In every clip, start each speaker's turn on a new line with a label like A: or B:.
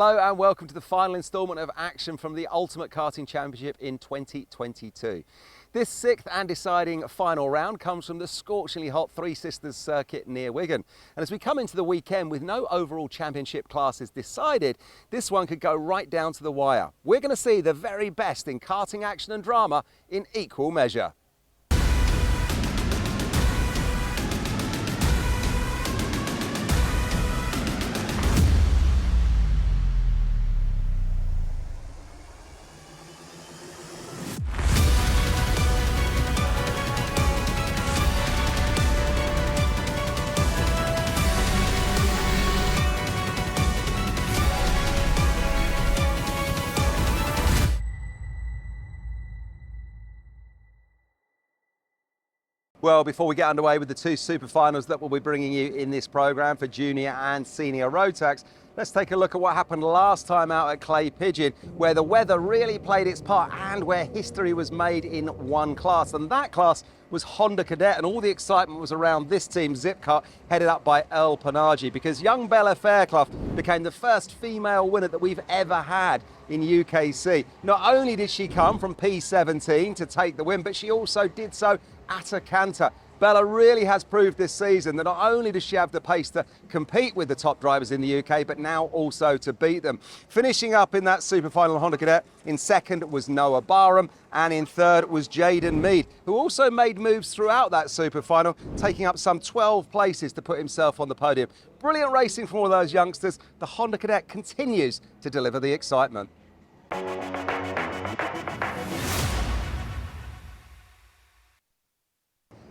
A: Hello and welcome to the final instalment of action from the Ultimate Karting Championship in 2022. This sixth and deciding final round comes from the scorchingly hot Three Sisters circuit near Wigan. And as we come into the weekend with no overall championship classes decided, this one could go right down to the wire. We're going to see the very best in karting action and drama in equal measure. Well, before we get underway with the two super finals that we'll be bringing you in this programme for junior and senior rotax, let's take a look at what happened last time out at Clay Pigeon, where the weather really played its part and where history was made in one class. And that class was Honda Cadet, and all the excitement was around this team, Zipcar, headed up by Earl Panagi, because young Bella Fairclough became the first female winner that we've ever had in UKC. Not only did she come from P17 to take the win, but she also did so at a canter. Bella really has proved this season that not only does she have the pace to compete with the top drivers in the UK, but now also to beat them. Finishing up in that super final Honda Cadet, in second was Noah Barham, and in third was Jaden Mead, who also made moves throughout that super final, taking up some 12 places to put himself on the podium. Brilliant racing from all those youngsters. The Honda Cadet continues to deliver the excitement.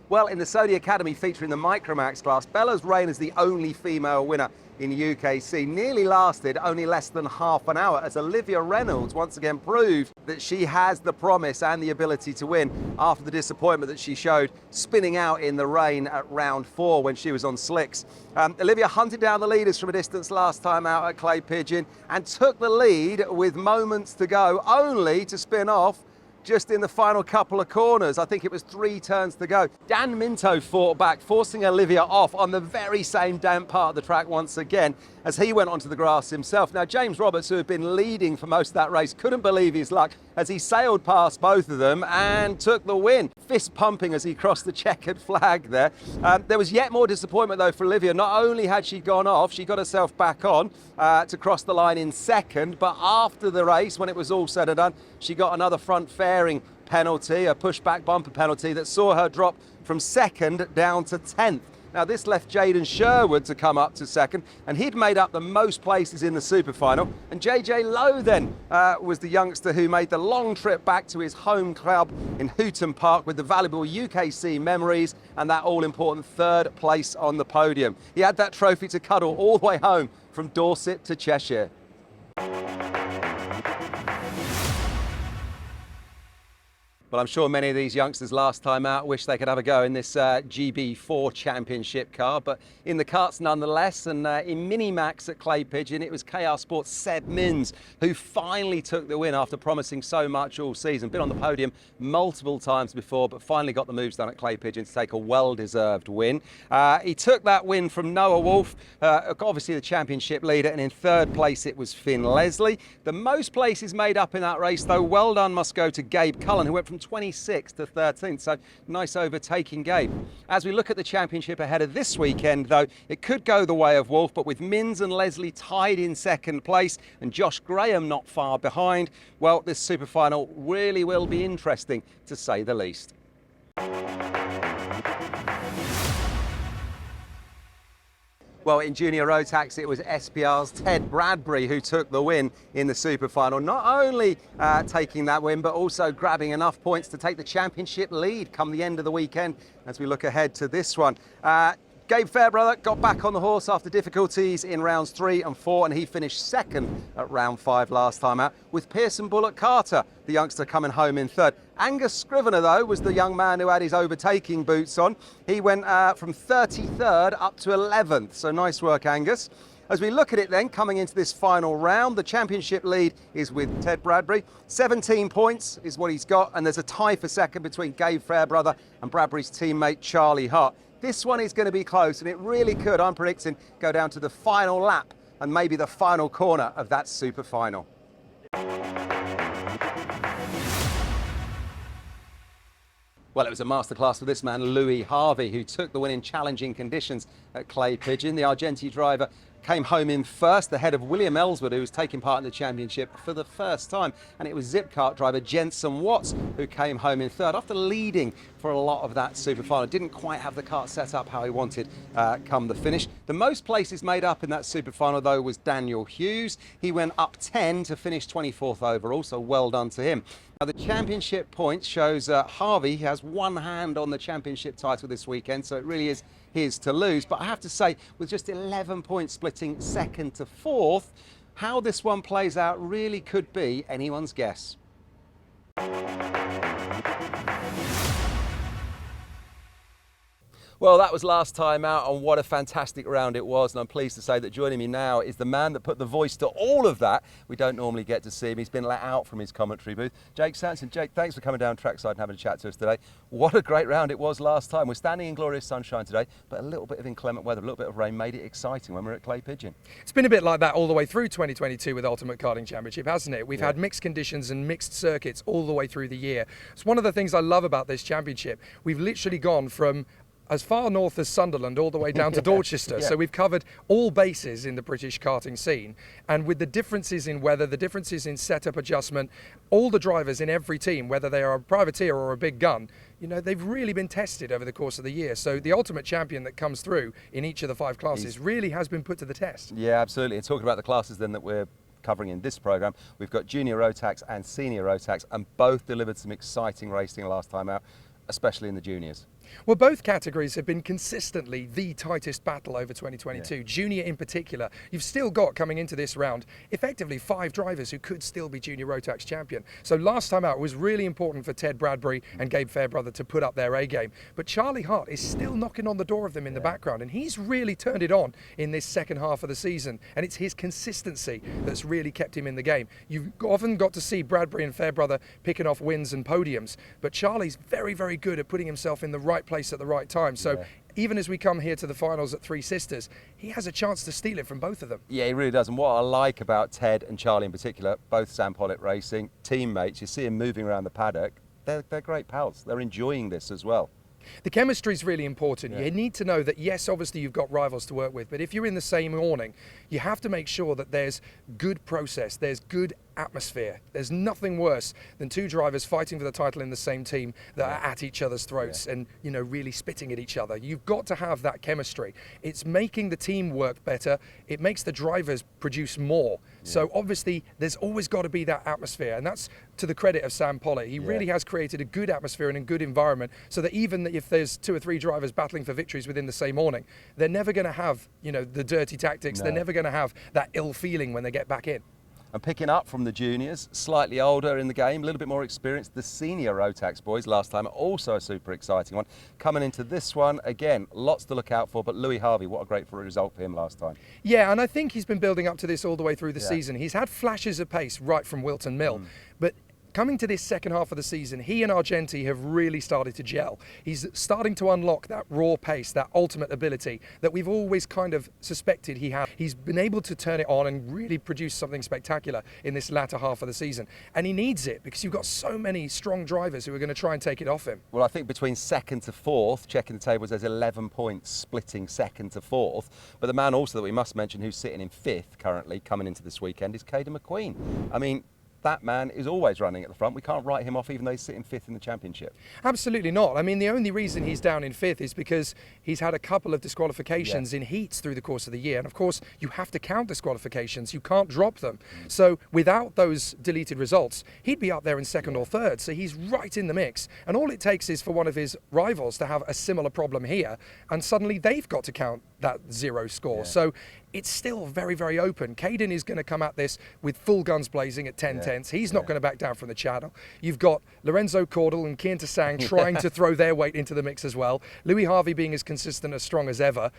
A: Well, in the Sony Academy featuring the Micromax class, Bella's reign as the only female winner in UKC nearly lasted only less than half an hour, as Olivia Reynolds once again proved that she has the promise and the ability to win after the disappointment that she showed spinning out in the rain at round 4 when she was on slicks. Olivia hunted down the leaders from a distance last time out at Clay Pigeon and took the lead with moments to go, only to spin off just in the final couple of corners. I think it was 3 turns to go. Dan Minto fought back, forcing Olivia off on the very same damp part of the track once again as he went onto the grass himself. Now, James Roberts, who had been leading for most of that race, couldn't believe his luck as he sailed past both of them and took the win. Fist pumping as he crossed the checkered flag there. There was yet more disappointment though for Olivia. Not only had she gone off, she got herself back on to cross the line in second, but after the race, when it was all said and done, she got another front fairing penalty, a pushback bumper penalty that saw her drop from second down to 10th. Now, this left Jaden Sherwood to come up to second, and he'd made up the most places in the super final. And JJ Lowe then was the youngster who made the long trip back to his home club in Hooton Park with the valuable UKC memories and that all-important third place on the podium. He had that trophy to cuddle all the way home from Dorset to Cheshire. Well, I'm sure many of these youngsters last time out wish they could have a go in this GB4 championship car, but in the karts nonetheless, and in Mini-Max at Clay Pigeon, it was KR Sports' Seb Mins who finally took the win after promising so much all season. Been on the podium multiple times before, but finally got the moves done at Clay Pigeon to take a well-deserved win. He took that win from Noah Wolf, obviously the championship leader, and in third place it was Finn Leslie. The most places made up in that race, though, well done must go to Gabe Cullen, who went from 26th to 13th, so nice overtaking, Gabe. As we look at the championship ahead of this weekend, though, it could go the way of Wolf, but with Mins and Leslie tied in second place and Josh Graham not far behind, well, this super final really will be interesting, to say the least. Well, in junior rotax, it was SPR's Ted Bradbury who took the win in the super final. Not only taking that win, but also grabbing enough points to take the championship lead come the end of the weekend as we look ahead to this one. Gabe Fairbrother got back on the horse after difficulties in rounds 3 and 4, and he finished second at round 5 last time out, with Pearson Bullock Carter, the youngster, coming home in third. Angus Scrivener, though, was the young man who had his overtaking boots on. He went from 33rd up to 11th, so nice work, Angus. As we look at it then, coming into this final round, the championship lead is with Ted Bradbury. 17 points is what he's got, and there's a tie for second between Gabe Fairbrother and Bradbury's teammate Charlie Hart. This one is going to be close, and it really could, I'm predicting, go down to the final lap and maybe the final corner of that super final. Well, it was a masterclass for this man, Louis Harvey, who took the win in challenging conditions at Clay Pigeon. The Argentine driver came home in first, ahead of William Ellswood, who was taking part in the championship for the first time. And it was Zipkart driver Jenson Watts who came home in third after leading for a lot of that super final. Didn't quite have the kart set up how he wanted come the finish. The most places made up in that super final, though, was Daniel Hughes. He went up 10 to finish 24th overall, so well done to him. Now, the championship points shows Harvey has one hand on the championship title this weekend, so it really is his to lose. But I have to say, with just 11 points splitting second to fourth, how this one plays out really could be anyone's guess. Well, that was last time out, and what a fantastic round it was. And I'm pleased to say that joining me now is the man that put the voice to all of that. We don't normally get to see him. He's been let out from his commentary booth. Jake Sanson. Jake, thanks for coming down trackside and having a chat to us today. What a great round it was last time. We're standing in glorious sunshine today, but a little bit of inclement weather, a little bit of rain made it exciting when we were at Clay Pigeon.
B: It's been a bit like that all the way through 2022 with Ultimate Karting Championship, hasn't it? We've had mixed conditions and mixed circuits all the way through the year. It's one of the things I love about this championship. We've literally gone from as far north as Sunderland all the way down to Dorchester. So we've covered all bases in the British karting scene. And with the differences in weather, the differences in setup adjustment, all the drivers in every team, whether they are a privateer or a big gun, you know, they've really been tested over the course of the year. So the ultimate champion that comes through in each of the 5 classes really has been put to the test. Yeah,
A: absolutely. And talking about the classes then that we're covering in this programme, we've got junior rotax and senior rotax, and both delivered some exciting racing last time out, especially in the juniors.
B: Well, both categories have been consistently the tightest battle over 2022. Junior in particular, you've still got, coming into this round, effectively 5 drivers who could still be junior Rotax champion. So last time out, it was really important for Ted Bradbury and Gabe Fairbrother to put up their A game. But Charlie Hart is still knocking on the door of them in the background, and he's really turned it on in this second half of the season. And it's his consistency that's really kept him in the game. You've often got to see Bradbury and Fairbrother picking off wins and podiums, but Charlie's very, very good at putting himself in the right place at the right time. So even as we come here to the finals at Three Sisters, he has a chance to steal it from both of them.
A: Yeah, he really does. And what I like about Ted and Charlie in particular, both Sam Pollitt Racing, teammates, you see him moving around the paddock, they're great pals. They're enjoying this as well.
B: The chemistry is really important. You need to know that, yes, obviously you've got rivals to work with, but if you're in the same awning, you have to make sure that there's good process, there's good atmosphere. There's nothing worse than 2 drivers fighting for the title in the same team that are at each other's throats and, you know, really spitting at each other. You've got to have that chemistry. It's making the team work better. It makes the drivers produce more. So obviously there's always got to be that atmosphere, and that's to the credit of Sam Pollitt. He really has created a good atmosphere and a good environment, so that even if there's 2 or 3 drivers battling for victories within the same awning, they're never going to have, you know, the dirty tactics. They're never going to have that ill feeling when they get back in.
A: And picking up from the juniors, slightly older in the game, a little bit more experienced, the senior Rotax boys last time, also a super exciting one. Coming into this one, again, lots to look out for, but Louis Harvey, what a great result for him last time.
B: Yeah, and I think he's been building up to this all the way through the season. He's had flashes of pace right from Wilton Mill, but coming to this second half of the season, he and Argenti have really started to gel. He's starting to unlock that raw pace, that ultimate ability that we've always kind of suspected he had. He's been able to turn it on and really produce something spectacular in this latter half of the season. And he needs it because you've got so many strong drivers who are going to try and take it off him.
A: Well, I think between second to fourth, checking the tables, there's 11 points splitting second to fourth. But the man also that we must mention who's sitting in 5th currently coming into this weekend is Caden McQueen. I mean, that man is always running at the front. We can't write him off even though he's sitting 5th in the championship.
B: Absolutely not. I mean, the only reason he's down in 5th is because he's had a couple of disqualifications in heats through the course of the year. And of course, you have to count disqualifications. You can't drop them. So without those deleted results, he'd be up there in 2nd or 3rd. So he's right in the mix. And all it takes is for one of his rivals to have a similar problem here, and suddenly they've got to count that 0 score. So it's still very, very open. Caden is going to come at this with full guns blazing at 10/10. He's not going to back down from the channel. You've got Lorenzo Cordell and Kian Tassang trying to throw their weight into the mix as well. Louis Harvey being as consistent, as strong as ever.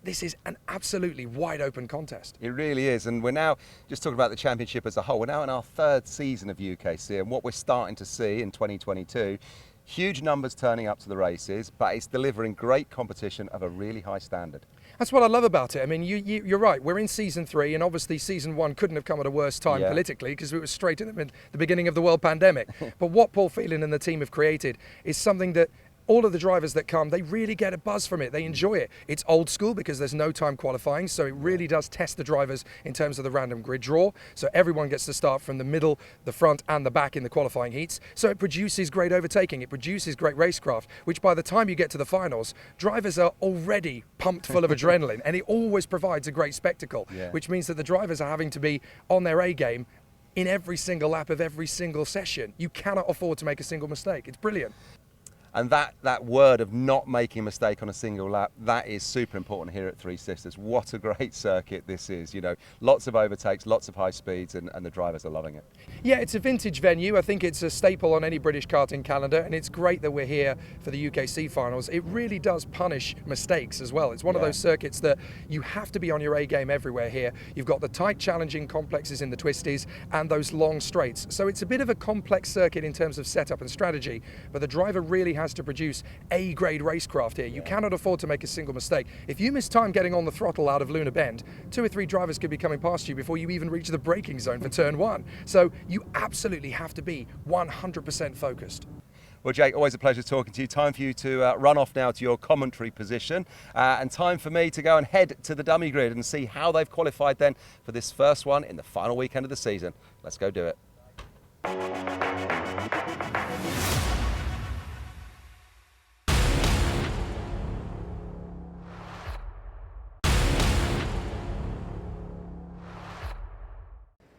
B: This is an absolutely wide open contest.
A: It really is. And we're now just talking about the championship as a whole. We're now in our 3rd season of UKC, and what we're starting to see in 2022, huge numbers turning up to the races, but it's delivering great competition of a really high standard.
B: That's what I love about it. I mean, you're right. We're in season 3, and obviously season 1 couldn't have come at a worse time politically, because it was straight in the beginning of the world pandemic. But what Paul Phelan and the team have created is something that all of the drivers that come, they really get a buzz from it. They enjoy it. It's old school because there's no time qualifying, so it really does test the drivers in terms of the random grid draw. So everyone gets to start from the middle, the front and the back in the qualifying heats. So it produces great overtaking. It produces great racecraft, which by the time you get to the finals, drivers are already pumped full of adrenaline, and it always provides a great spectacle, which means that the drivers are having to be on their A game in every single lap of every single session. You cannot afford to make a single mistake. It's brilliant.
A: And that word of not making a mistake on a single lap, that is super important here at Three Sisters. What a great circuit this is. You know, lots of overtakes, lots of high speeds, and the drivers are loving it.
B: Yeah, it's a vintage venue. I think it's a staple on any British karting calendar, and it's great that we're here for the UKC finals. It really does punish mistakes as well. It's one of those circuits that you have to be on your A game everywhere here. You've got the tight, challenging complexes in the twisties and those long straights. So it's a bit of a complex circuit in terms of setup and strategy, but the driver really has to produce A-grade racecraft here. You cannot afford to make a single mistake. If you miss time getting on the throttle out of Luna Bend, 2 or 3 drivers could be coming past you before you even reach the braking zone for turn 1. So you absolutely have to be 100% focused.
A: Well, Jake, always a pleasure talking to you. Time for you to run off now to your commentary position, and time for me to go and head to the dummy grid and see how they've qualified then for this first one in the final weekend of the season. Let's go do it.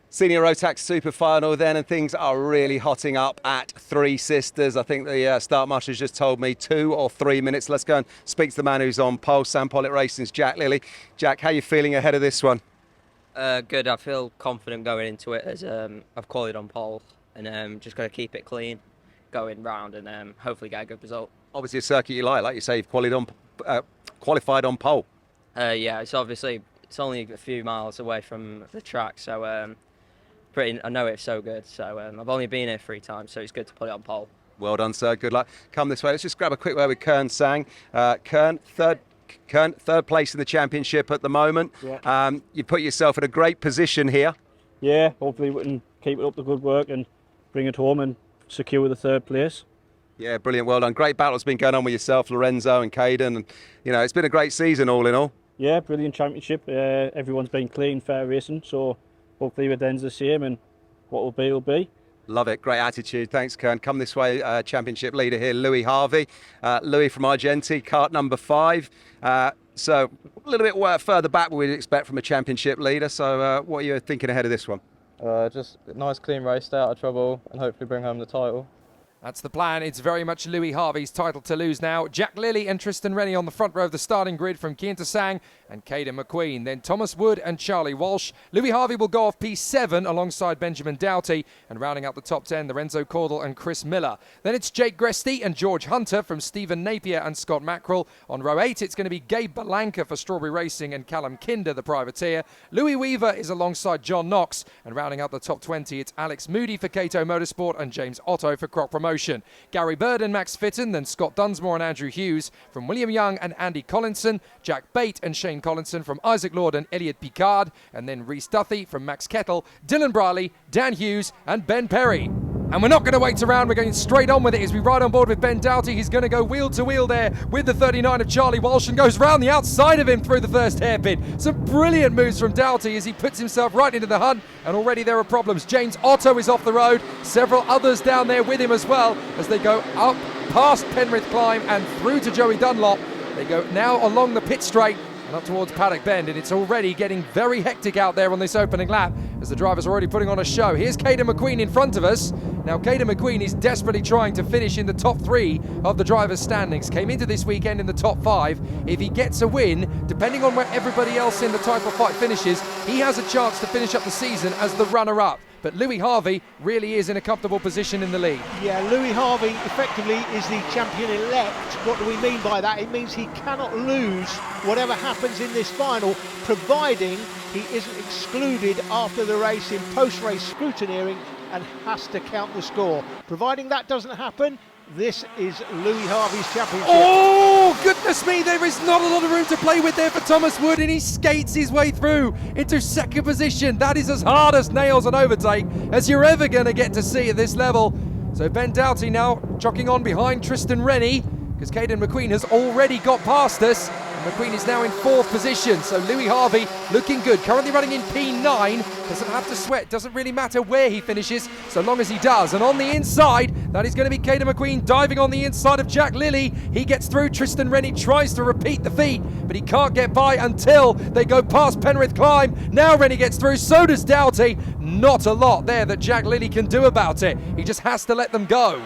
A: Senior Rotax Super Final then, and things are really hotting up at Three Sisters. I think the start marshal's just told me 2 or 3 minutes. Let's go and speak to the man who's on pole, Sam Pollitt Racing's Jack Lilly. Jack, how are you feeling ahead of this one?
C: Good. I feel confident going into it, as I've qualified on pole, and just got to keep it clean going round, and hopefully get a good result.
A: Obviously a circuit you like you say, you've qualified on pole.
C: Yeah, it's only a few miles away from the track, so I know it's so good. So I've only been here 3 times, so it's good to put it on pole.
A: Well done, sir. Good luck. Come this way. Let's just grab a quick word with Kern Sang. Kern, third place in the championship at the moment.
D: Yeah.
A: You put yourself in a great position here.
D: Yeah, hopefully we can keep it up the good work and bring it home and secure the 3rd place.
A: Yeah, brilliant. Well done. Great battle's been going on with yourself, Lorenzo and Caden, and you know it's been a great season all in all.
D: Yeah, brilliant championship. Everyone's been clean, fair racing, so hopefully it ends the same, and what will be will be.
A: Love it. Great attitude. Thanks, Kern. Come this way, championship leader here, Louis Harvey. Louis from Argenti, kart number 5. So a little bit further back than we'd expect from a championship leader. So what are you thinking ahead of this one?
E: Just a nice clean race, stay out of trouble, and hopefully bring home the title.
B: That's the plan. It's very much Louis Harvey's title to lose now. Jack Lilly and Tristan Rennie on the front row of the starting grid from Kian Sang and Caden McQueen. Then Thomas Wood and Charlie Walsh. Louis Harvey will go off P7 alongside Benjamin Doughty. And rounding out the top 10, Lorenzo Cordell and Chris Miller. Then it's Jake Gresty and George Hunter from Stephen Napier and Scott Mackerel. On row 8, it's going to be Gabe Balanka for Strawberry Racing and Callum Kinder, the privateer. Louis Weaver is alongside John Knox. And rounding out the top 20, it's Alex Moody for Cato Motorsport and James Otto for Croc Promotion. Gary Bird and Max Fitton, then Scott Dunsmore and Andrew Hughes from William Young and Andy Collinson, Jack Bate and Shane Collinson from Isaac Lord and Elliot Picard, and then Rhys Duthie from Max Kettle, Dylan Briley, Dan Hughes and Ben Perry. And we're not going to wait around, we're going straight on with it as we ride on board with Ben Doughty. He's going to go wheel to wheel there with the 39 of Charlie Walsh and goes round the outside of him through the first hairpin. Some brilliant moves from Doughty as he puts himself right into the hunt, and already there are problems. James Otto is off the road, several others down there with him as well as they go up past Penrith Climb and through to Joey Dunlop. They go now along the pit straight and up towards Paddock Bend, and it's already getting very hectic out there on this opening lap as the drivers are already putting on a show. Here's Caden McQueen in front of us. Now Caden McQueen is desperately trying to finish in the top 3 of the drivers' standings. Came into this weekend in the top 5. If he gets a win, depending on where everybody else in the title fight finishes, he has a chance to finish up the season as the runner-up. But Louis Harvey really is in a comfortable position in the lead.
F: Yeah, Louis Harvey effectively is the champion-elect. What do we mean by that? It means he cannot lose whatever happens in this final, providing he isn't excluded after the race in post-race scrutineering and has to count the score. Providing that doesn't happen, This is Louis Harvey's championship.
B: Oh, goodness me, there is not a lot of room to play with there for Thomas Wood, and he skates his way through into second position. That is as hard as nails on overtake as you're ever going to get to see at this level. So Ben Doughty now jockeying on behind Tristan Rennie, because Caden McQueen has already got past us. And McQueen is now in fourth position, so Louis Harvey looking good. Currently running in P9, doesn't have to sweat, doesn't really matter where he finishes, so long as he does. And on the inside, that is going to be Caden McQueen diving on the inside of Jack Lilly. He gets through, Tristan Rennie tries to repeat the feat, but he can't get by until they go past Penrith Climb. Now Rennie gets through, so does Doughty. Not a lot there that Jack Lilly can do about it. He just has to let them go.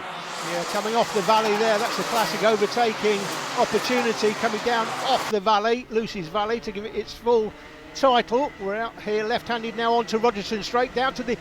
F: Yeah, coming off the valley there, that's a classic overtaking opportunity, coming down off the valley, Lucy's Valley, to give it its full title. We're out here left-handed now onto Rogerson Straight, down to the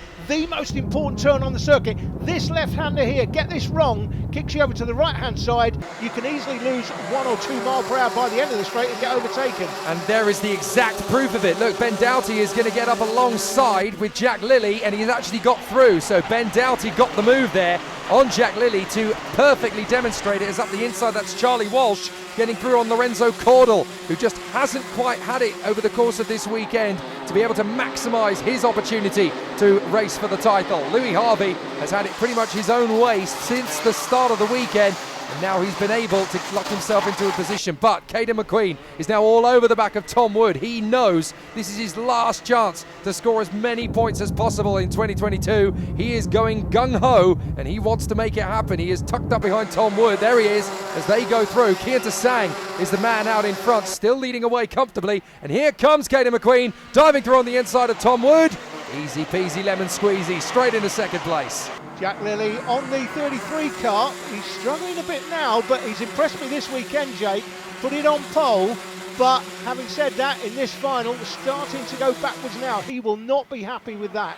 F: most important turn on the circuit. This left-hander here, get this wrong, kicks you over to the right-hand side. You can easily lose 1 or 2 miles per hour by the end of the straight and get overtaken.
B: And there is the exact proof of it. Look, Ben Doughty is going to get up alongside with Jack Lilly, and he's actually got through. So Ben Doughty got the move there on Jack Lilly to perfectly demonstrate it. As up the inside, that's Charlie Walsh getting through on Lorenzo Cordell, who just hasn't quite had it over the course of this weekend to be able to maximise his opportunity to race for the title. Louis Harvey has had it pretty much his own way since the start of the weekend, and now he's been able to lock himself into a position. But Caden McQueen is now all over the back of Tom Wood. He knows this is his last chance to score as many points as possible in 2022. He is going gung-ho, and he wants to make it happen. He is tucked up behind Tom Wood. There he is as they go through. Kian Sang is the man out in front, still leading away comfortably. And here comes Caden McQueen, diving through on the inside of Tom Wood. Easy peasy lemon squeezy, straight into second place.
F: Jack Lilly on the 33 car. He's struggling a bit now, but he's impressed me this weekend, Jake. Put it on pole, but having said that, in this final, starting to go backwards now. He will not be happy with that.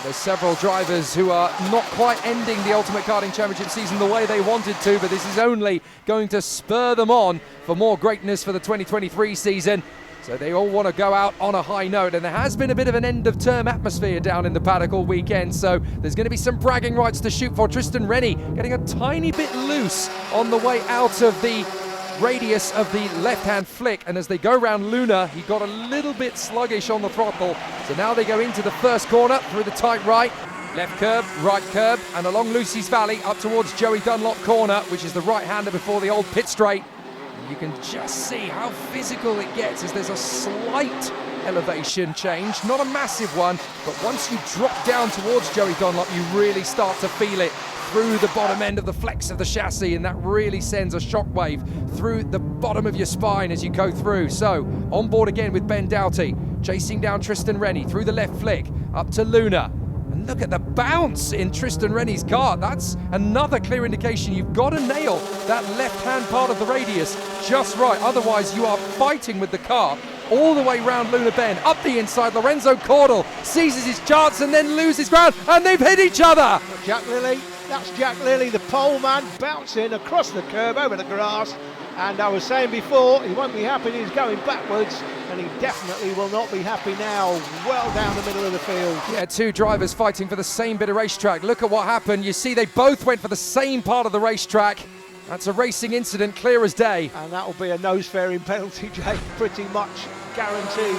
B: There's several drivers who are not quite ending the Ultimate Karting Championship season the way they wanted to, but this is only going to spur them on for more greatness for the 2023 season. So they all want to go out on a high note, and there has been a bit of an end-of-term atmosphere down in the paddock all weekend, so there's going to be some bragging rights to shoot for. Tristan Rennie getting a tiny bit loose on the way out of the radius of the left-hand flick, and as they go round Luna, he got a little bit sluggish on the throttle. So now they go into the first corner through the tight right, left curb, right curb, and along Lucy's Valley up towards Joey Dunlop corner, which is the right-hander before the old pit straight. You can just see how physical it gets as there's a slight elevation change, not a massive one, but once you drop down towards Joey Dunlop, you really start to feel it through the bottom end of the flex of the chassis, and that really sends a shockwave through the bottom of your spine as you go through. So, on board again with Ben Doughty, chasing down Tristan Rennie through the left flick, up to Luna. And look at the bounce in Tristan Rennie's car. That's another clear indication you've got to nail that left-hand part of the radius just right. Otherwise, you are fighting with the car all the way round Luna Bend. Up the inside, Lorenzo Cordell seizes his chance and then loses ground, and they've hit each other.
F: Jack Lilly, that's Jack Lilly, the pole man, bouncing across the curb over the grass. And I was saying before, he won't be happy, he's going backwards, and he definitely will not be happy now. Well down the middle of the field.
B: Yeah, two drivers fighting for the same bit of racetrack. Look at what happened. You see, they both went for the same part of the racetrack. That's a racing incident, clear as day.
F: And that will be a nose-fairing penalty, Jake, pretty much guaranteed.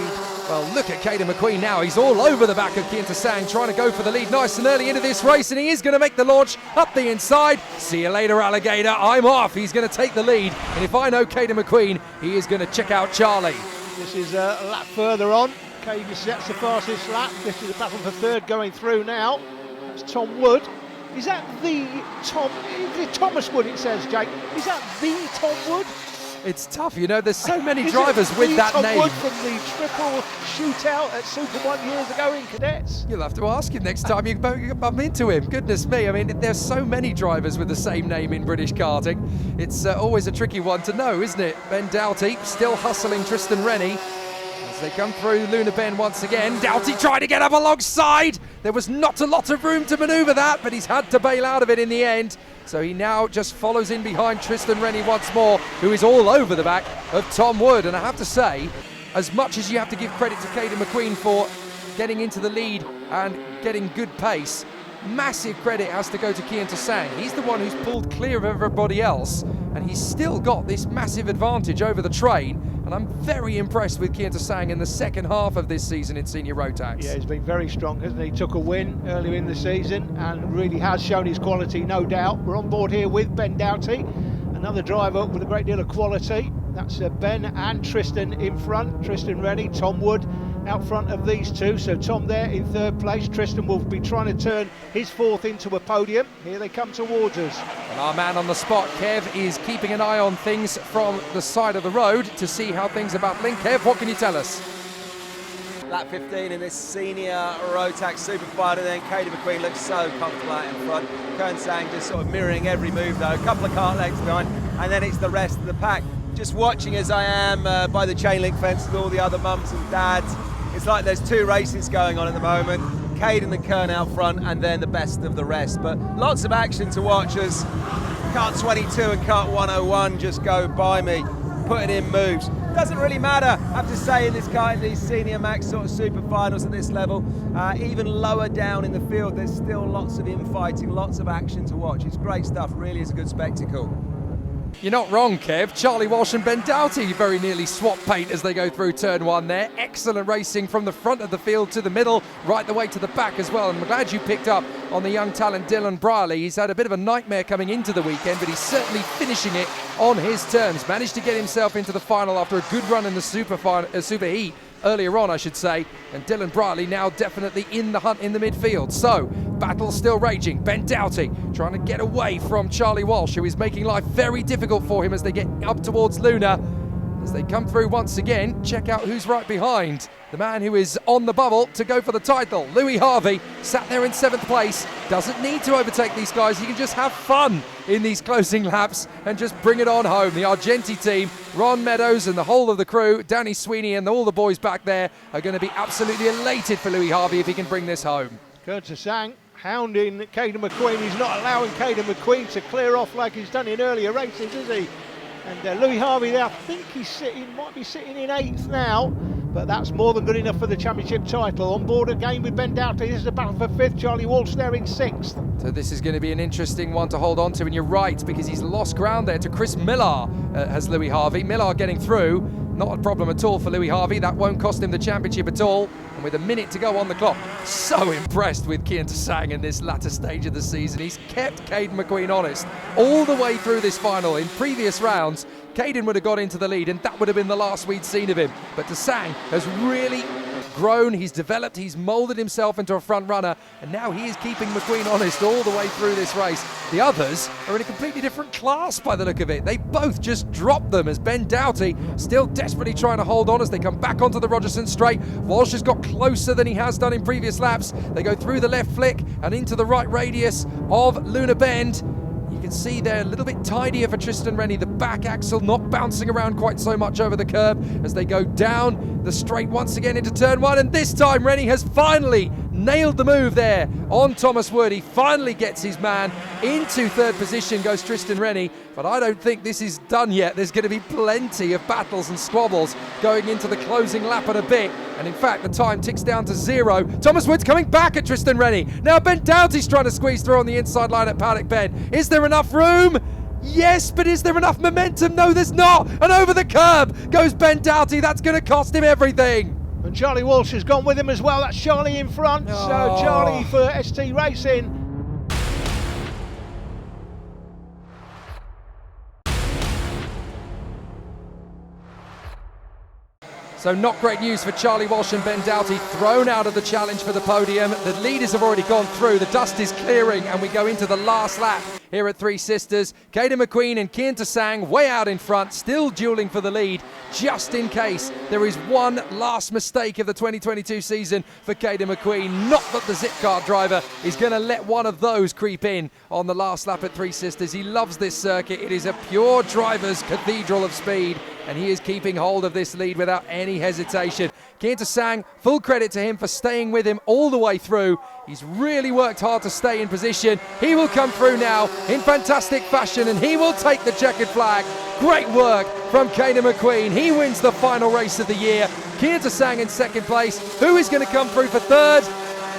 B: Well, look at Caden McQueen now. He's all over the back of Kian Sang, trying to go for the lead nice and early into this race, and he is going to make the launch up the inside. See you later, alligator. I'm off. He's going to take the lead, and if I know Caden McQueen, he is going to check out Charlie.
F: This is a lap further on. Caden sets the fastest lap. This is a battle for third going through now. That's Tom Wood. Is that the Thomas Wood, it says, Jake? Is that the Tom Wood?
B: It's tough, you know, there's so many drivers with that
F: Tom
B: name.
F: Wood from the triple shootout at Super 1 years ago in cadets?
B: You'll have to ask him next time you bump into him. Goodness me, I mean, there's so many drivers with the same name in British karting. It's always a tricky one to know, isn't it? Ben Doughty still hustling Tristan Rennie. As they come through Luna Bend once again, Doughty trying to get up alongside. There was not a lot of room to manoeuvre that, but he's had to bail out of it in the end. So he now just follows in behind Tristan Rennie once more, who is all over the back of Tom Wood. And I have to say, as much as you have to give credit to Caden McQueen for getting into the lead and getting good pace, massive credit has to go to Kian Sang. He's the one who's pulled clear of everybody else, and he's still got this massive advantage over the train. And I'm very impressed with Kian Sang in the second half of this season in senior rotax.
F: Yeah, he's been very strong, hasn't he? Took a win earlier in the season and really has shown his quality, no doubt. We're on board here with Ben Doughty, another driver with a great deal of quality. That's Ben and Tristan in front. Tristan Rennie, Tom Wood out front of these two. So Tom there in third place. Tristan will be trying to turn his fourth into a podium. Here they come towards us.
B: And our man on the spot, Kev, is keeping an eye on things from the side of the road to see how things are battling. Kev, what can you tell us?
A: Lap 15 in this senior Rotax super fighter, then Katie McQueen looks so comfortable out in front. Kian Sang just sort of mirroring every move though, a couple of cart legs behind, and then it's the rest of the pack. Just watching as I am by the chain link fence with all the other mums and dads. It's like there's two races going on at the moment. Cade and the Kern out front, and then the best of the rest. But lots of action to watch as Kart 22 and Kart 101 just go by me, putting in moves. Doesn't really matter, I have to say, in this car, in these senior max sort of super finals at this level. Even lower down in the field, there's still lots of infighting, lots of action to watch. It's great stuff, really is a good spectacle.
B: You're not wrong, Kev. Charlie Walsh and Ben Doughty very nearly swap paint as they go through turn one there. Excellent racing from the front of the field to the middle, right the way to the back as well. And I'm glad you picked up on the young talent Dylan Brierley. He's had a bit of a nightmare coming into the weekend, but he's certainly finishing it on his terms. Managed to get himself into the final after a good run in the super heat earlier on, I should say, and Dylan Brierley now definitely in the hunt in the midfield. So, battle still raging. Ben Doughty trying to get away from Charlie Walsh, who is making life very difficult for him as they get up towards Luna. As they come through once again, check out who's right behind. The man who is on the bubble to go for the title, Louis Harvey, sat there in 7th place. Doesn't need to overtake these guys. He can just have fun in these closing laps and just bring it on home. The Argenti team, Ron Meadows and the whole of the crew, Danny Sweeney and all the boys back there are going to be absolutely elated for Louis Harvey if he can bring this home.
F: Kian Sang hounding Caden McQueen. He's not allowing Caden McQueen to clear off like he's done in earlier races, is he? And Louis Harvey there, I think might be sitting in 8th now, but that's more than good enough for the championship title. On board again with Ben Doughty. This is a battle for 5th. Charlie Walsh there in 6th.
B: So this is going to be an interesting one to hold on to, and you're right, because he's lost ground there to Chris Millar, has Louis Harvey. Millar getting through, not a problem at all for Louis Harvey. That won't cost him the championship at all. And with a minute to go on the clock, so impressed with Kian Sang in this latter stage of the season. He's kept Caden McQueen honest all the way through this final. In previous rounds, Caden would have got into the lead, and that would have been the last we'd seen of him. But Sang has really grown, he's developed, he's moulded himself into a front runner, and now he is keeping McQueen honest all the way through this race. The others are in a completely different class by the look of it. They both just dropped them, as Ben Doughty still desperately trying to hold on as they come back onto the Rogerson straight. Walsh has got closer than he has done in previous laps. They go through the left flick and into the right radius of Luna Bend. You can see they're a little bit tidier for Tristan Rennie. The back axle not bouncing around quite so much over the curb as they go down the straight once again into turn one. And this time Rennie has finally nailed the move there on Thomas Wood. He finally gets his man into 3rd position, goes Tristan Rennie. But I don't think this is done yet. There's going to be plenty of battles and squabbles going into the closing lap in a bit. And in fact, the time ticks down to 0. Thomas Wood's coming back at Tristan Rennie. Now Ben Doughty's trying to squeeze through on the inside line at Paddock Bend. Is there enough room? Yes, but is there enough momentum? No, there's not. And over the curb goes Ben Doughty. That's going to cost him everything.
F: And Charlie Walsh has gone with him as well. That's Charlie in front.
B: Oh.
F: So Charlie for ST Racing.
B: So not great news for Charlie Walsh and Ben Doughty, thrown out of the challenge for the podium. The leaders have already gone through, the dust is clearing, and we go into the last lap here at Three Sisters. Caden McQueen and Kian Sang way out in front, still dueling for the lead, just in case there is one last mistake of the 2022 season for Caden McQueen. Not that the Zipcar driver is going to let one of those creep in on the last lap at Three Sisters. He loves this circuit. It is a pure driver's cathedral of speed, and he is keeping hold of this lead without any hesitation. Kian Sang, full credit to him for staying with him all the way through. He's really worked hard to stay in position. He will come through now in fantastic fashion, and he will take the checkered flag. Great work from Caden McQueen. He wins the final race of the year. Kian Sang in 2nd place. Who is going to come through for 3rd?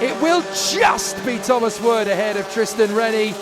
B: It will just be Thomas Wood ahead of Tristan Rennie.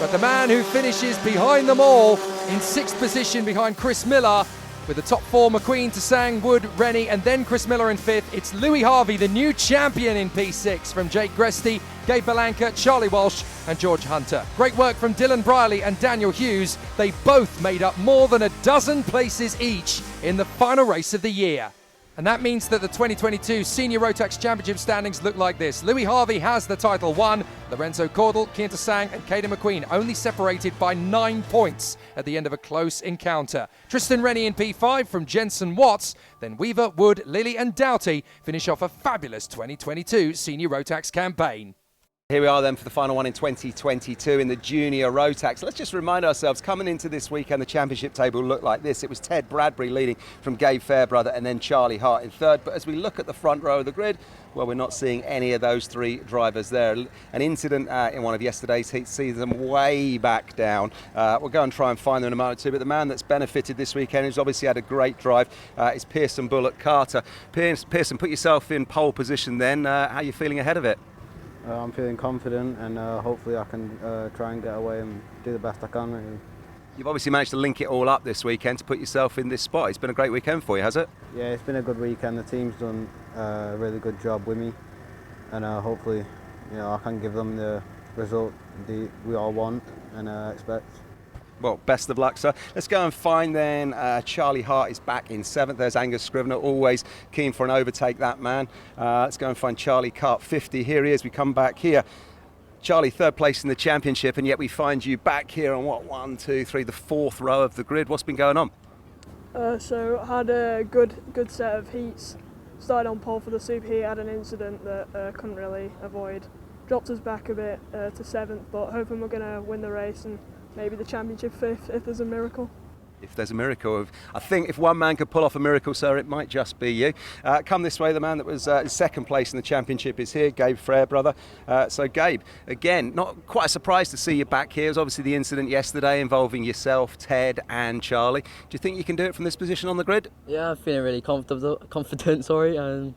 B: But the man who finishes behind them all in 6th position behind Chris Miller, with the top 4 McQueen, Tsang, Wood, Rennie, and then Chris Miller in 5th. It's Louis Harvey, the new champion in P6, from Jake Gresty, Gabe Belanca, Charlie Walsh and George Hunter. Great work from Dylan Briley and Daniel Hughes. They both made up more than a dozen places each in the final race of the year. And that means that the 2022 Senior Rotax Championship standings look like this. Louis Harvey has the title won. Lorenzo Cordell, Kian Tsang and Caden McQueen only separated by 9 points at the end of a close encounter. Tristan Rennie in P5 from Jensen Watts. Then Weaver, Wood, Lilly and Doughty finish off a fabulous 2022 Senior Rotax campaign.
A: Here we are then for the final one in 2022 in the Junior Rotax. Let's just remind ourselves, coming into this weekend, the championship table looked like this. It was Ted Bradbury leading from Gabe Fairbrother and then Charlie Hart in 3rd. But as we look at the front row of the grid, well, we're not seeing any of those 3 drivers there. An incident in one of yesterday's heats sees them way back down. We'll go and try and find them in a moment or two. But the man that's benefited this weekend, who's obviously had a great drive, is Pearson Bullock Carter. Pearson, put yourself in pole position then. How are you feeling ahead of it?
G: I'm feeling confident and hopefully I can try and get away and do the best I can. Really.
A: You've obviously managed to link it all up this weekend to put yourself in this spot. It's been a great weekend for you, has it?
G: Yeah, it's been a good weekend. The team's done a really good job with me and hopefully I can give them the result we all want and expect.
A: Well, best of luck, sir. Let's go and find then Charlie Hart is back in 7th. There's Angus Scrivener, always keen for an overtake, that man. Let's go and find Charlie Cart 50. Here he is. We come back here. Charlie, 3rd place in the championship, and yet we find you back here on what, 1, 2, 3, the 4th row of the grid. What's been going on?
H: So I had a good set of heats. Started on pole for the super heat, had an incident that couldn't really avoid. Dropped us back a bit to 7th, but hoping we're going to win the race and maybe the championship 5th if there's a miracle.
A: If there's a miracle. I think if one man could pull off a miracle, sir, it might just be you. Come this way, the man that was in 2nd place in the championship is here, Gabe Fairbrother. So Gabe, again, not quite a surprise to see you back here. It was obviously the incident yesterday involving yourself, Ted and Charlie. Do you think you can do it from this position on the grid?
C: Yeah, I'm feeling really confident, sorry.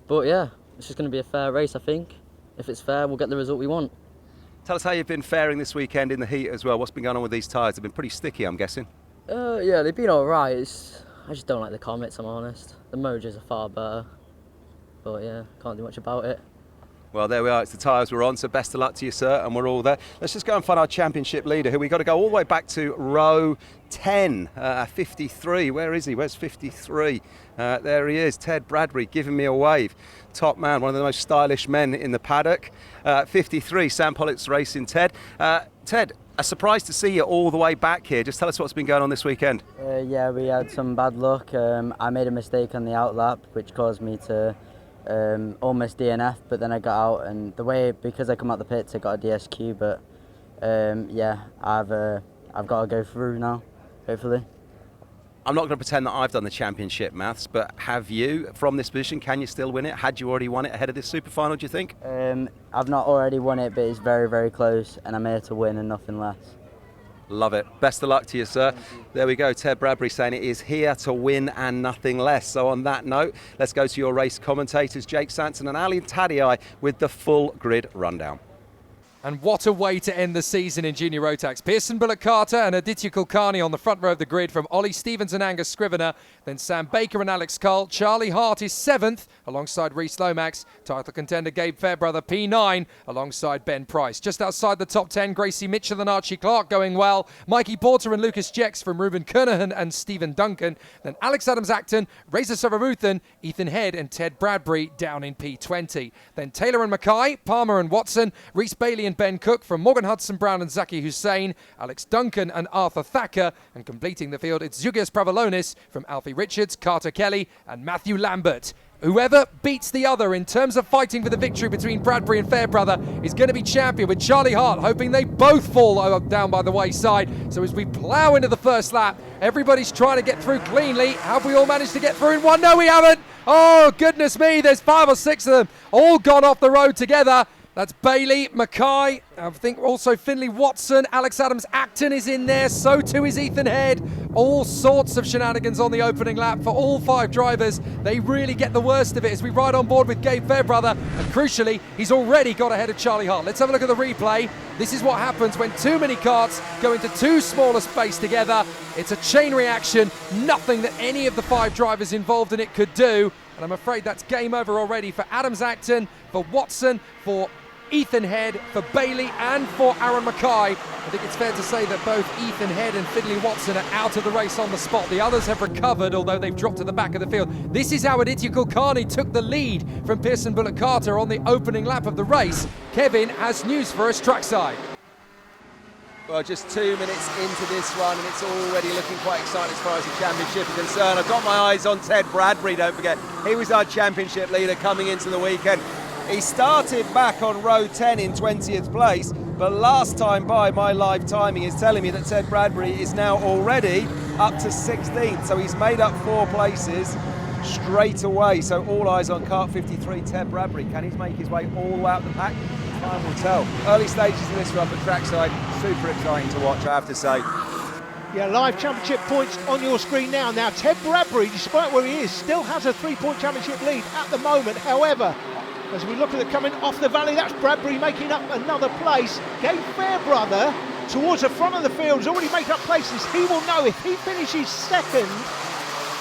C: But yeah, it's just going to be a fair race, I think. If it's fair, we'll get the result we want.
A: Tell us how you've been faring this weekend in the heat as well. What's been going on with these tyres? They've been pretty sticky, I'm guessing.
C: Yeah, they've been alright. I just don't like the Comets, I'm honest. The Mojos are far better. But yeah, can't do much about it.
A: Well, there we are. It's the tyres we're on, so best of luck to you, sir, and we're all there. Let's just go and find our championship leader, who we've got to go all the way back to row 10, 53. Where is he? Where's 53? There he is, Ted Bradbury, giving me a wave. Top man, one of the most stylish men in the paddock. 53, Sam Pollock's racing, Ted. Ted, a surprise to see you all the way back here. Just tell us what's been going on this weekend.
I: Yeah, we had some bad luck. I made a mistake on the outlap, which caused me to almost DNF, but then I got out, and because I come out the pits, I got a DSQ. But yeah, I've got to go through now, hopefully.
A: I'm not going to pretend that I've done the championship maths, but have you, from this position, can you still win it? Had you already won it ahead of this super final, do you think?
I: I've not already won it, but it's very, very close, and I'm here to win and nothing less.
A: Love it. Best of luck to you, sir. There we go. Ted Bradbury saying it is here to win and nothing less. So on that note, let's go to your race commentators, Jake Sanson and Ali Tadei, with the full grid rundown.
B: And what a way to end the season in Junior Rotax. Pearson Bullock Carter and Aditya Kulkarni on the front row of the grid from Ollie Stevens and Angus Scrivener. Then Sam Baker and Alex Cole. Charlie Hart is 7th alongside Reece Lomax. Title contender Gabe Fairbrother P9 alongside Ben Price. Just outside the top 10, Gracie Mitchell and Archie Clark going well. Mikey Porter and Lucas Jex from Ruben Kernahan and Stephen Duncan. Then Alex Adams-Acton, Reza Sovaruthan, Ethan Head and Ted Bradbury down in P20. Then Taylor and Mackay, Palmer and Watson, Reece Bailey and Ben Cook from Morgan Hudson Brown and Zaki Hussein, Alex Duncan and Arthur Thacker, and completing the field it's Zugias Pravalonis from Alfie Richards, Carter Kelly and Matthew Lambert. Whoever beats the other in terms of fighting for the victory between Bradbury and Fairbrother is going to be champion, with Charlie Hart hoping they both fall down by the wayside. So as we plough into the first lap, everybody's trying to get through cleanly. Have we all managed to get through in one? No, we haven't. Oh, goodness me, there's 5 or 6 of them all gone off the road together. That's Bailey, Mackay, I think also Finley Watson, Alex Adams-Acton is in there, so too is Ethan Head. All sorts of shenanigans on the opening lap for all 5 drivers. They really get the worst of it as we ride on board with Gabe Fairbrother, and crucially, he's already got ahead of Charlie Hart. Let's have a look at the replay. This is what happens when too many karts go into too small a space together. It's a chain reaction, nothing that any of the 5 drivers involved in it could do. And I'm afraid that's game over already for Adams-Acton, for Watson, for Ethan Head, for Bailey and for Aaron Mackay. I think it's fair to say that both Ethan Head and Finley Watson are out of the race on the spot. The others have recovered, although they've dropped to the back of the field. This is how Aditya Kulkarni took the lead from Pearson Bullock Carter on the opening lap of the race. Kevin has news for us trackside.
A: Well, just 2 minutes into this one, and it's already looking quite exciting as far as the championship is concerned. I've got my eyes on Ted Bradbury, don't forget. He was our championship leader coming into the weekend. He started back on row 10 in 20th place, but last time by, my live timing is telling me that Ted Bradbury is now already up to 16th, so he's made up 4 places straight away. So all eyes on kart 53, Ted Bradbury. Can he make his way all the way out the pack? Time will tell. Early stages of this run, but trackside, super exciting to watch, I have to say.
F: Yeah, live championship points on your screen now. Now, Ted Bradbury, despite where he is, still has a 3-point championship lead at the moment. However, as we look at it coming off the valley, that's Bradbury making up another place. Gabe Fairbrother towards the front of the field has already made up places. He will know if he finishes second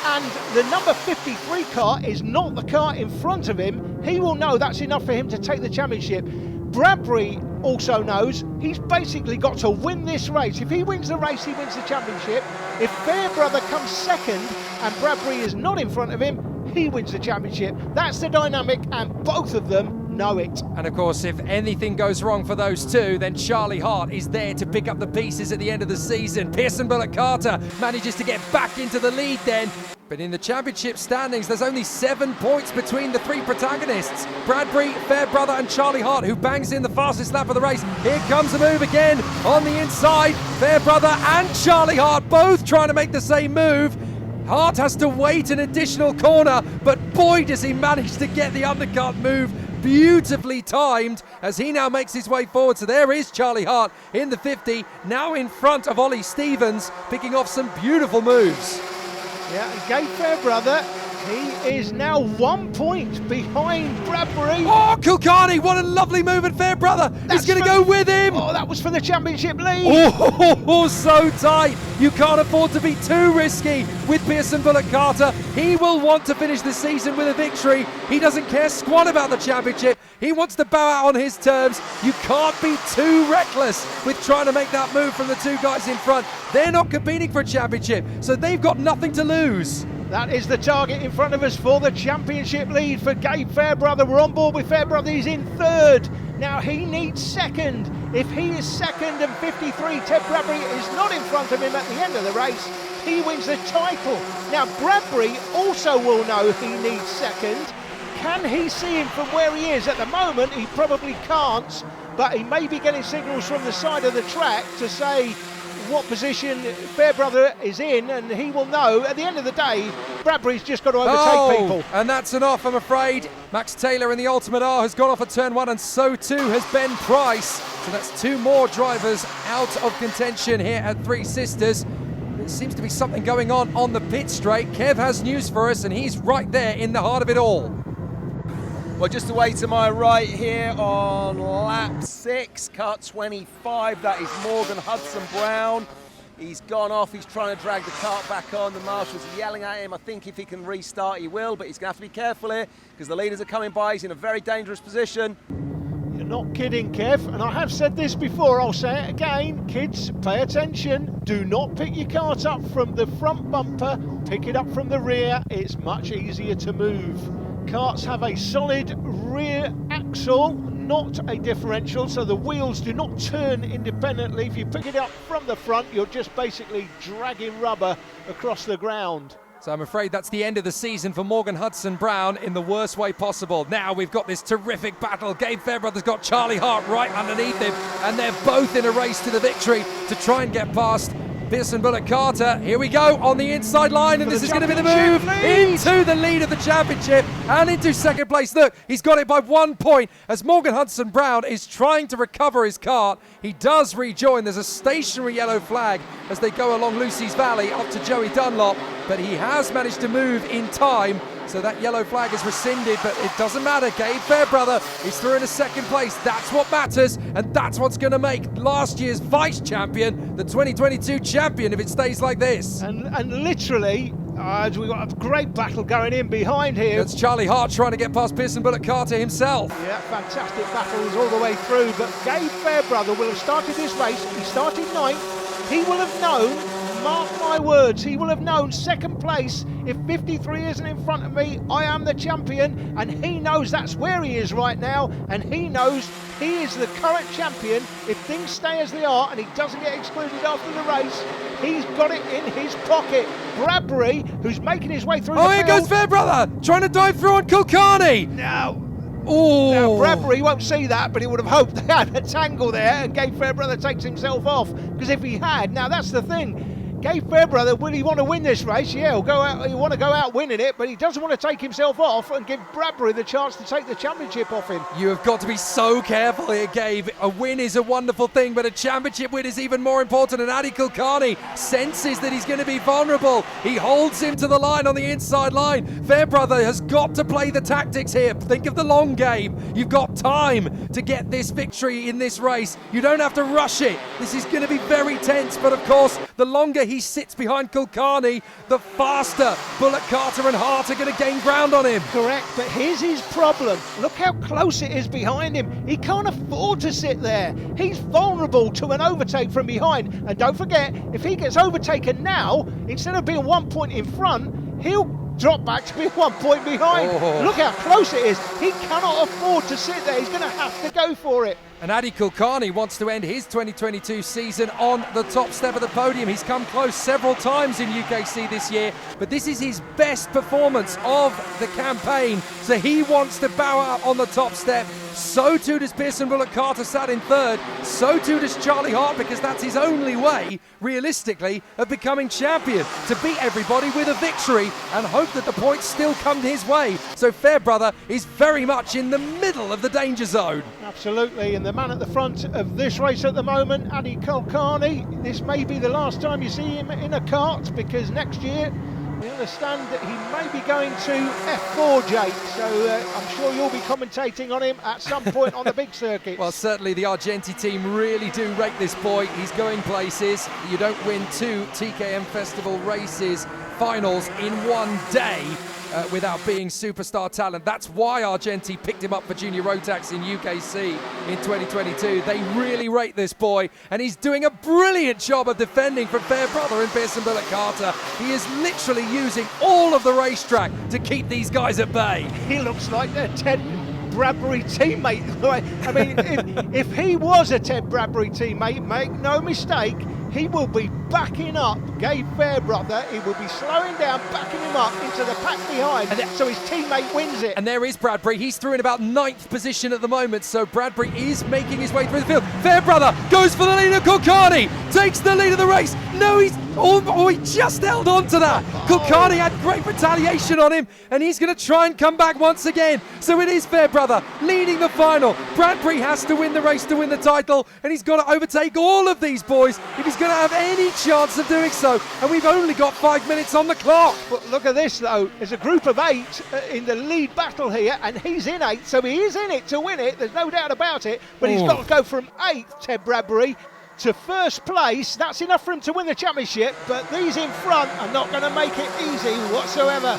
F: and the number 53 car is not the car in front of him, he will know that's enough for him to take the championship. Bradbury also knows he's basically got to win this race. If he wins the race, he wins the championship. If Fairbrother comes second and Bradbury is not in front of him, he wins the championship. That's the dynamic, and both of them know it.
B: And of course, if anything goes wrong for those two, then Charlie Hart is there to pick up the pieces at the end of the season. Pearson Bullock Carter manages to get back into the lead then. But in the championship standings, there's only 7 points between the 3 protagonists. Bradbury, Fairbrother and Charlie Hart, who bangs in the fastest lap of the race. Here comes the move again on the inside. Fairbrother and Charlie Hart both trying to make the same move. Hart has to wait an additional corner, but boy does he manage to get the undercut move beautifully timed as he now makes his way forward. So there is Charlie Hart in the 50, now in front of Ollie Stevens, picking off some beautiful moves.
F: Yeah, and Gabe Fairbrother, he is now 1 point behind Bradbury.
B: Oh, Kulkarni, what a lovely move at Fairbrother. He's going to go with him.
F: Oh, that was for the championship lead.
B: Oh, so tight. You can't afford to be too risky with Pearson Bullock Carter. He will want to finish the season with a victory. He doesn't care squat about the championship. He wants to bow out on his terms. You can't be too reckless with trying to make that move from the 2 guys in front. They're not competing for a championship, so they've got nothing to lose.
F: That is the target in front of us for the championship lead for Gabe Fairbrother. We're on board with Fairbrother. He's in 3rd. Now he needs 2nd. If he is 2nd and 53, Ted Bradbury is not in front of him at the end of the race, he wins the title. Now Bradbury also will know he needs 2nd. Can he see him from where he is? At the moment, he probably can't, but he may be getting signals from the side of the track to say what position Fairbrother is in, and he will know. At the end of the day, Bradbury's just got to overtake people.
B: And that's an off, I'm afraid. Max Taylor in the Ultimate R has gone off at turn 1, and so too has Ben Price. So that's 2 more drivers out of contention here at Three Sisters. There seems to be something going on the pit straight. Kev has news for us, and he's right there in the heart of it all.
A: Well, just away to my right here on lap 6, kart 25, that is Morgan Hudson-Brown. He's gone off, he's trying to drag the kart back on. The marshals are yelling at him. I think if he can restart, he will, but he's going to have to be careful here because the leaders are coming by. He's in a very dangerous position.
F: You're not kidding, Kev, and I have said this before, I'll say it again. Kids, pay attention. Do not pick your kart up from the front bumper. Pick it up from the rear. It's much easier to move. Karts have a solid rear axle, not a differential, so the wheels do not turn independently. If you pick it up from the front, you're just basically dragging rubber across the ground.
B: So I'm afraid that's the end of the season for Morgan Hudson-Brown in the worst way possible. Now we've got this terrific battle. Gabe Fairbrother's got Charlie Hart right underneath him, and they're both in a race to the victory to try and get past Pearson Bullock Carter, here we go on the inside line, and this is going to be the move into the lead of the championship and into second place. Look, he's got it by 1 point as Morgan Hudson Brown is trying to recover his cart. He does rejoin. There's a stationary yellow flag as they go along Lucy's Valley up to Joey Dunlop, but he has managed to move in time. So that yellow flag is rescinded, but it doesn't matter. Gabe Fairbrother is through in a second place. That's what matters, and that's what's going to make last year's vice champion the 2022 champion if it stays like this.
F: And literally, we've got a great battle going in behind here.
B: That's Charlie Hart trying to get past Pearson Bullock Carter himself.
F: Yeah, fantastic battles all the way through, but Gabe Fairbrother will have started this race. He started 9th. He will have known, mark my words, he will have known second place. If 53 isn't in front of me, I am the champion, and he knows that's where he is right now, and he knows he is the current champion. If things stay as they are and he doesn't get excluded after the race, he's got it in his pocket. Bradbury, who's making his way through the field.
B: Here goes Fairbrother, trying to dive through on Kulkarni.
F: Now Bradbury won't see that, but he would have hoped they had a tangle there and Gabe Fairbrother takes himself off. Because if he had, now that's the thing. Gabe Fairbrother, will he want to win this race? Yeah, he'll want to go out winning it, but he doesn't want to take himself off and give Bradbury the chance to take the championship off him.
B: You have got to be so careful here, Gabe. A win is a wonderful thing, but a championship win is even more important, and Adi Kulkarni senses that he's going to be vulnerable. He holds him to the line on the inside line. Fairbrother has got to play the tactics here. Think of the long game. You've got time to get this victory in this race. You don't have to rush it. This is going to be very tense, but of course, the longer he sits behind Kulkarni, the faster Bullock Carter and Hart are going to gain ground on him.
F: Correct, but here's his problem. Look how close it is behind him. He can't afford to sit there. He's vulnerable to an overtake from behind. And don't forget, if he gets overtaken now, instead of being 1 point in front, he'll drop back to be 1 point behind. Look how close it is. He cannot afford to sit there. He's going to have to go for it.
B: And Adi Kulkarni wants to end his 2022 season on the top step of the podium. He's come close several times in UKC this year, but this is his best performance of the campaign. So he wants to bow out on the top step. So too does Pearson Bullock Carter, sat in third. So too does Charlie Hart, because that's his only way, realistically, of becoming champion. To beat everybody with a victory and hope that the points still come his way. So Fairbrother is very much in the middle of the danger zone.
F: Absolutely, and the man at the front of this race at the moment, Adi Kulkarni, this may be the last time you see him in a kart, because next year we understand that he may be going to F4, Jake, so I'm sure you'll be commentating on him at some point on the big circuit.
B: Well, certainly the Argenti team really do rate this boy. He's going places. You don't win 2 TKM Festival races finals in one day without being superstar talent. That's why Argenti picked him up for Junior Rotax in UKC in 2022. They really rate this boy, and he's doing a brilliant job of defending from Fairbrother and Pearson Bullock Carter. He is literally using all of the racetrack to keep these guys at bay.
F: He looks like a Ted Bradbury teammate. I mean, if he was a Ted Bradbury teammate, make no mistake, he will be backing up Gabe Fairbrother. He will be slowing down, backing him up into the pack behind, so his teammate wins it.
B: And there is Bradbury. He's through in about 9th position at the moment, so Bradbury is making his way through the field. Fairbrother goes for the lead of Kulkarni, takes the lead of the race. No, he just held on to that. Kulkarni had great retaliation on him, and he's going to try and come back once again. So it is Fairbrother leading the final. Bradbury has to win the race to win the title, and he's got to overtake all of these boys if he's going to have any chance of doing so. And we've only got 5 minutes on the clock.
F: But look at this, though. There's a group of 8 in the lead battle here, and he's in 8, so he is in it to win it. There's no doubt about it. But he's got to go from 8th, Ted Bradbury, to first place. That's enough for him to win the championship, but these in front are not going to make it easy whatsoever.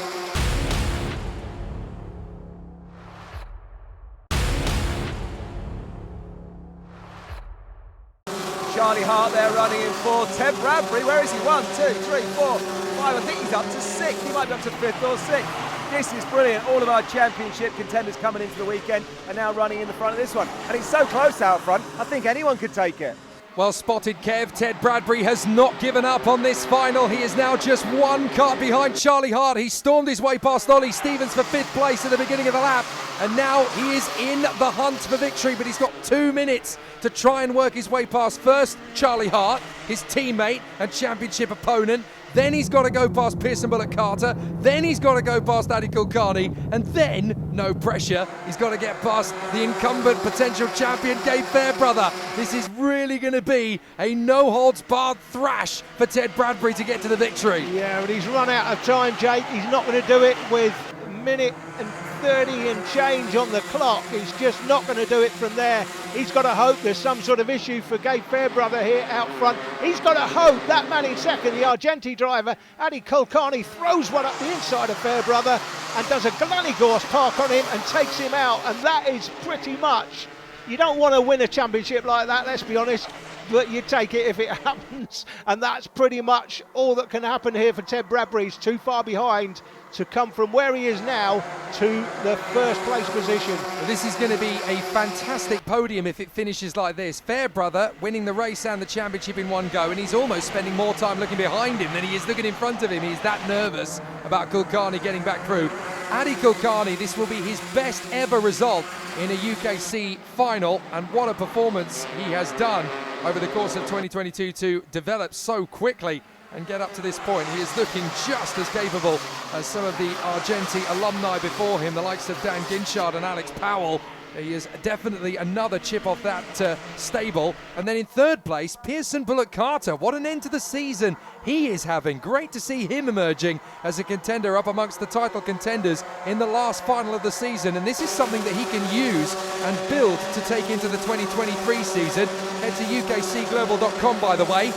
A: Charlie Hart there running in 4th. Ted Bradbury, where is he? 1, 2, 3, 4, 5. I think he's up to 6th. He might be up to 5th or 6th. This is brilliant. All of our championship contenders coming into the weekend are now running in the front of this one. And it's so close out front, I think anyone could take it.
B: Well spotted, Kev. Ted Bradbury has not given up on this final. He is now just one car behind Charlie Hart. He stormed his way past Ollie Stevens for 5th place at the beginning of the lap. And now he is in the hunt for victory, but he's got 2 minutes to try and work his way past first Charlie Hart, his teammate and championship opponent. Then he's got to go past Pearson Bullock Carter. Then he's got to go past Adi Kulkarni. And then, no pressure, he's got to get past the incumbent potential champion, Gabe Fairbrother. This is really going to be a no-holds-barred thrash for Ted Bradbury to get to the victory.
F: Yeah, but he's run out of time, Jake. He's not going to do it with a minute and 30 and change on the clock. He's just not going to do it from there. He's got to hope there's some sort of issue for Gabe Fairbrother here out front. He's got to hope that man in second, the Argenti driver, Adi Kulkarni, throws one up the inside of Fairbrother and does a granny gorse park on him and takes him out. And that is pretty much, you don't want to win a championship like that, let's be honest, but you take it if it happens. And that's pretty much all that can happen here for Ted Bradbury. He's too far behind to come from where he is now to the first place position.
B: Well, this is going to be a fantastic podium if it finishes like this. Fairbrother winning the race and the championship in one go, and he's almost spending more time looking behind him than he is looking in front of him. He's that nervous about Kulkarni getting back through. Adi Kulkarni, this will be his best ever result in a UKC final, and what a performance he has done over the course of 2022 to develop so quickly and get up to this point. He is looking just as capable as some of the Argenti alumni before him, the likes of Dan Ginchard and Alex Powell. He is definitely another chip off that stable. And then in 3rd place, Pearson Bullock Carter. What an end to the season he is having. Great to see him emerging as a contender up amongst the title contenders in the last final of the season. And this is something that he can use and build to take into the 2023 season. Head to ukcglobal.com, by the way.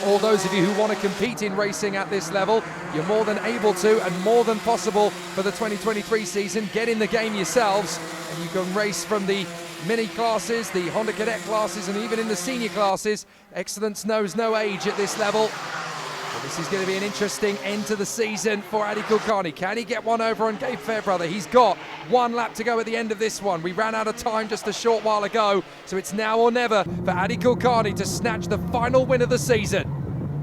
B: All those of you who want to compete in racing at this level, you're more than able to and more than possible for the 2023 season. Get in the game yourselves, and you can race from the mini classes, the Honda Cadet classes, and even in the senior classes. Excellence knows no age at this level. Well, this is going to be an interesting end to the season for Adi Kulkarni. Can he get one over on Gabe Fairbrother? He's got 1 lap to go at the end of this one. We ran out of time just a short while ago, so it's now or never for Adi Kulkarni to snatch the final win of the season.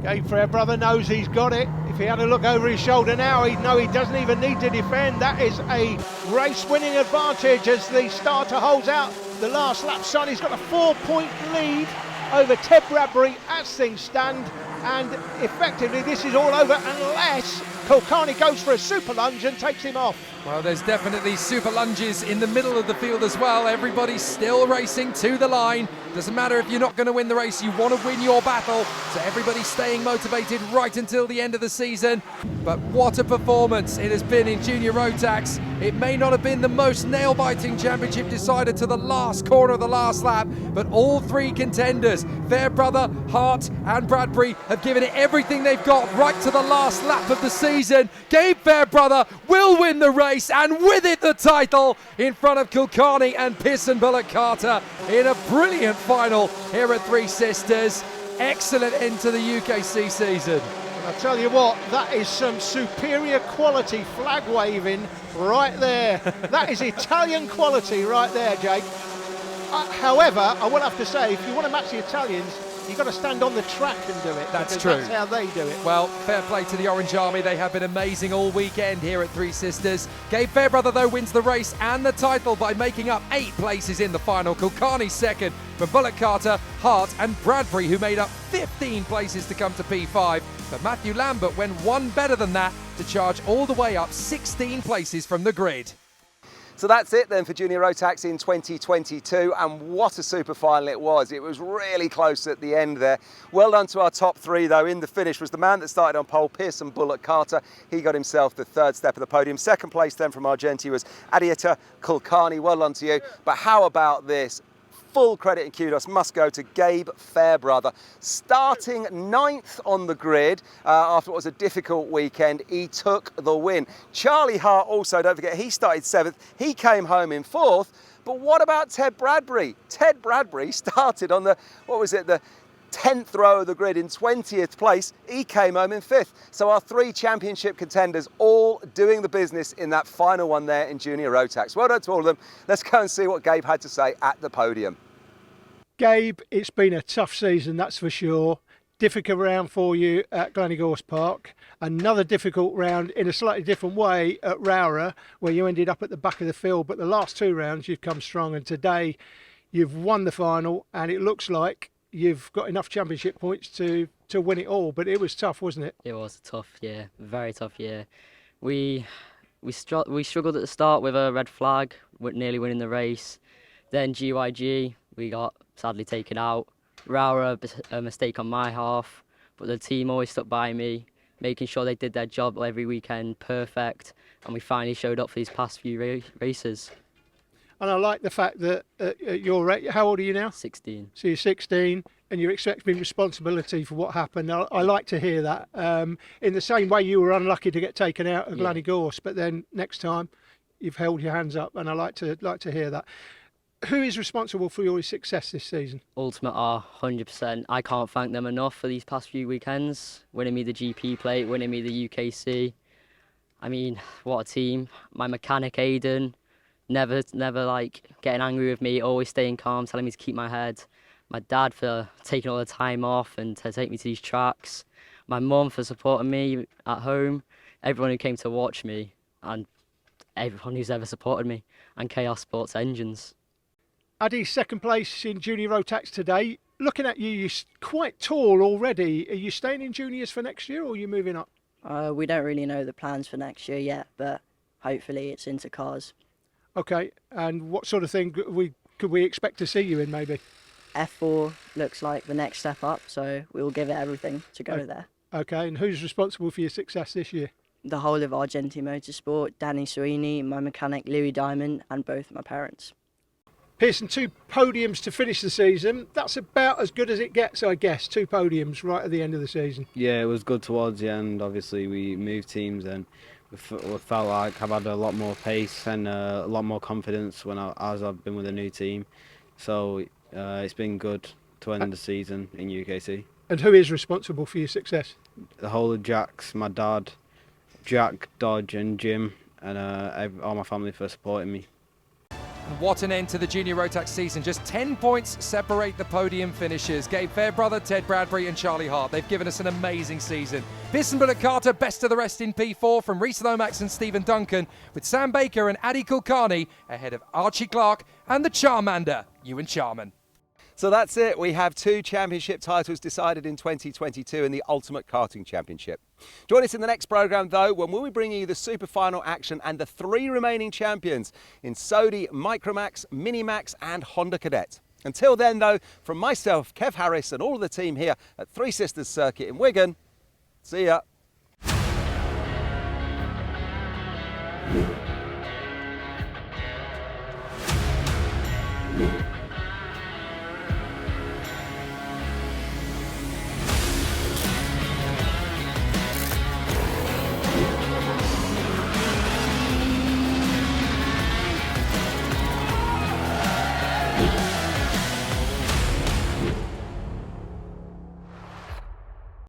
F: Gabe Fairbrother knows he's got it. If he had a look over his shoulder now, he'd know he doesn't even need to defend. That is a race-winning advantage as the starter holds out the last lap. Sonny's got a 4-point lead over Ted Bradbury as things stand, and effectively this is all over unless Kulkarni goes for a super lunge and takes him off.
B: Well, there's definitely super lunges in the middle of the field as well. Everybody's still racing to the line. Doesn't matter if you're not going to win the race, you want to win your battle. So everybody's staying motivated right until the end of the season. But what a performance it has been in Junior Rotax. It may not have been the most nail-biting championship decider to the last corner of the last lap, but all 3 contenders, Fairbrother, Hart and Bradbury, have given it everything they've got right to the last lap of the season. Gabe Fairbrother will win the race, and with it the title in front of Kulkarni and Pearson Bullock Carter in a brilliant final here at Three Sisters. Excellent end to the UKC season.
F: I'll tell you what, that is some superior quality flag waving right there. That is Italian quality right there, Jake. However, I will have to say, if you want to match the Italians, you've got to stand on the track and do it.
B: That's true.
F: That's how they do it.
B: Well, fair play to the Orange Army. They have been amazing all weekend here at Three Sisters. Gabe Fairbrother, though, wins the race and the title by making up 8 places in the final. Kulkarni second, for Bullock Carter, Hart and Bradbury, who made up 15 places to come to P5. But Matthew Lambert went 1 better than that to charge all the way up 16 places from the grid.
A: So that's it then for Junior Rotax in 2022, and what a super final it was. It was really close at the end there. Well done to our top 3 though. In the finish was the man that started on pole, Pearson Bullock Carter. He got himself the 3rd step of the podium. 2nd place then from Argenti was Adiata Kulkarni. Well done to you. But how about this? Full credit and kudos must go to Gabe Fairbrother. Starting 9th on the grid after what was a difficult weekend, he took the win. Charlie Hart also, don't forget, he started 7th. He came home in 4th. But what about Ted Bradbury? Ted Bradbury started on the 10th row of the grid in 20th place. He came home in 5th. So our 3 championship contenders all doing the business in that final one there in Junior Rotax. Well done to all of them. Let's go and see what Gabe had to say at the podium.
F: Gabe, it's been a tough season, that's for sure. Difficult round for you at Glannygorse Park. Another difficult round in a slightly different way at Rowra, where you ended up at the back of the field. But the last 2 rounds you've come strong, and today you've won the final, and it looks like you've got enough championship points to win it all. But it was tough, wasn't it?
J: It was a tough year, very tough year. We struggled at the start with a red flag, nearly winning the race. Then GYG, we got sadly taken out. Rowra, a mistake on my half, but the team always stuck by me, making sure they did their job every weekend perfect, and we finally showed up for these past few races.
F: And I like the fact that how old are you now?
J: 16.
F: So you're 16 and you're expecting responsibility for what happened. I like to hear that. In the same way you were unlucky to get taken out of Glannygorse, but then next time you've held your hands up, and I like to hear that. Who is responsible for your success this season?
J: Ultimate are 100%. I can't thank them enough for these past few weekends, winning me the GP plate, winning me the UKC. I mean, what a team. My mechanic Aidan, never like getting angry with me, always staying calm, telling me to keep my head. My dad for taking all the time off and to take me to these tracks. My mum for supporting me at home. Everyone who came to watch me, and everyone who's ever supported me, and Chaos Sports Engines.
F: Addy, second place in junior rotax today. Looking at you, you're quite tall already. Are you staying in juniors for next year, or are you moving up?
K: We don't really know the plans for next year yet, but hopefully it's into cars.
F: Okay, and what sort of thing could we expect to see you in, maybe?
K: F4 looks like the next step up, so we'll give it everything to go there.
F: Okay, and who's responsible for your success this year?
K: The whole of Argenti Motorsport, Danny Soini, my mechanic Louis Diamond, and both my parents.
F: Pearson, 2 podiums to finish the season. That's about as good as it gets, I guess. 2 podiums right at the end of the season.
G: Yeah, it was good towards the end. Obviously, we moved teams and we felt like I've had a lot more pace and a lot more confidence as I've been with a new team. So it's been good to end the season in UKC.
F: And who is responsible for your success?
G: The whole of Jack's, my dad, Jack, Dodge and Jim, and all my family for supporting me.
B: What an end to the junior rotax season. Just 10 points separate the podium finishers. Gabe Fairbrother, Ted Bradbury and Charlie Hart. They've given us an amazing season. Pearson Bullock Carter, best of the rest in P4 from Reese Lomax and Stephen Duncan, with Sam Baker and Addy Kulkarni ahead of Archie Clark and the Charmander, Ewan Charman.
A: So that's it. We have 2 championship titles decided in 2022 in the Ultimate Karting Championship. Join us in the next programme, though, when we'll be bringing you the super final action and the 3 remaining champions in Sodi, Micromax, Minimax and Honda Cadet. Until then, though, from myself, Kev Harris and all of the team here at Three Sisters Circuit in Wigan, see ya.